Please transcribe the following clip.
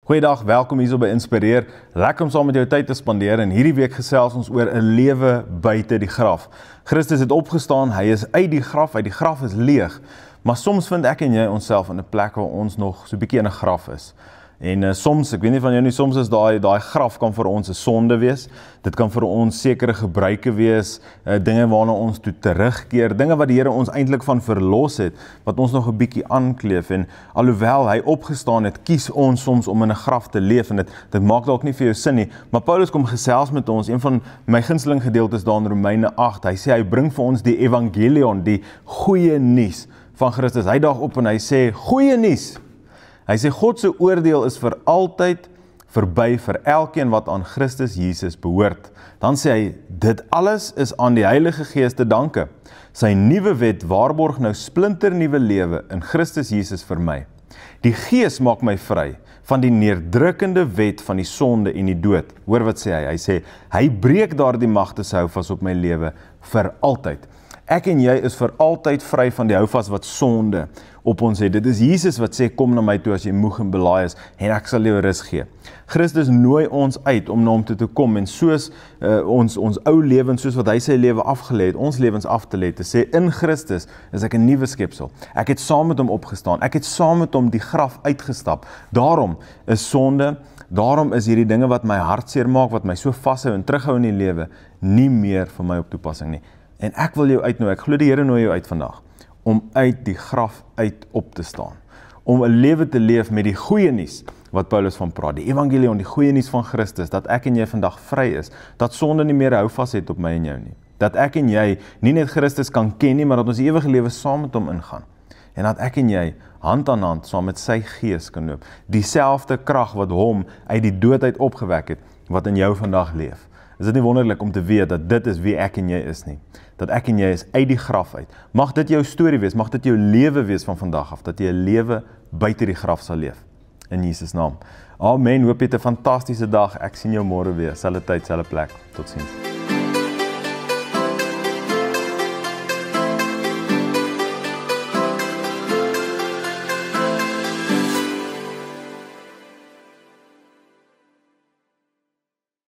Goeiedag, welkom hier by Inspireer. Lekker om saam met jou tyd te spandeer en hierdie week gesels ons oor 'n lewe buite die graf. Christus het opgestaan, hy is uit die graf is leeg. Maar soms vind ek en jy onsself in 'n plek waar ons nog so 'n bietjie in 'n graf is. En soms, ek weet nie van jou nie, soms is daai graf kan vir ons 'n sonde wees. Dit kan vir ons sekere gebruike wees, dinge waarna ons toe terugkeer, dinge wat die Here ons eintlik van verlos het, wat ons nog 'n bietjie aankleef. En alhoewel hy opgestaan het, kies ons soms om in 'n graf te leef en dit maak dalk nie vir jou sin nie. Maar Paulus kom gesels met ons, een van my gunsteling gedeeltes daar in Romeine 8. Hy sê hy bring vir ons die evangelion, die goeie nuus van Christus. Hy daag op en hy sê goeie nuus. Hy sê God se oordeel is vir altyd verby vir elkeen wat aan Christus Jesus behoort. Dan sê hy, dit alles is aan die Heilige Gees te danke. Sy nuwe wet waarborg nou splinternuwe lewe in Christus Jesus vir my. Die Gees maak my vry van die neerdrukkende wet van die sonde en die dood. Hoor wat sê hy? Hy sê, hy breek daardie magte se houvas op my lewe vir altyd. Ek en jy is vir altyd vry van die houvas wat sonde op ons het. Dit is Jesus wat sê, kom na my toe as jy moeg en belaai is, en ek sal jou rus gee. Christus nooi ons uit om na hom toe te kom, en soos ons ou lewens, soos wat hy sy lewe afgelê het, ons lewens af te lê, te sê, in Christus is ek 'n nuwe skepsel. Ek het saam met hom opgestaan, ek het saam met hom die graf uitgestap. Daarom is sonde, daarom is hierdie dinge wat my hartseer maak, wat my so vashou en terughou in die lewe, nie meer vir my op toepassing nie. En ek wil jou uitnooi, ek glo die Here nooi jou uit vandag, om uit die graf uit op te staan. Om 'n lewe te leef met die goeie nuus wat Paulus van praat, die evangelion, die goeie nuus van Christus, dat ek en jy vandag vry is, dat sonde nie meer houvas het op my en jou nie. Dat ek en jy nie net Christus kan ken nie, maar dat ons die ewige lewe saam met hom ingaan. En dat ek en jy hand aan hand saam met sy Gees kan loop. Dieselfde krag wat hom uit die dood uit opgewek het, wat in jou vandag leef. Is dit nie wonderlik om te weet dat dit is wie ek en jy is nie? Dat ek en jy is uit die graf uit. Mag dit jou storie wees, mag dit jou lewe wees van vandag af, dat jy 'n lewe buite die graf sal leef. In Jesus naam. Amen, hoop jy het 'n fantastiese dag. Ek sien jou môre weer, selfde tyd, selfde plek. Totsiens.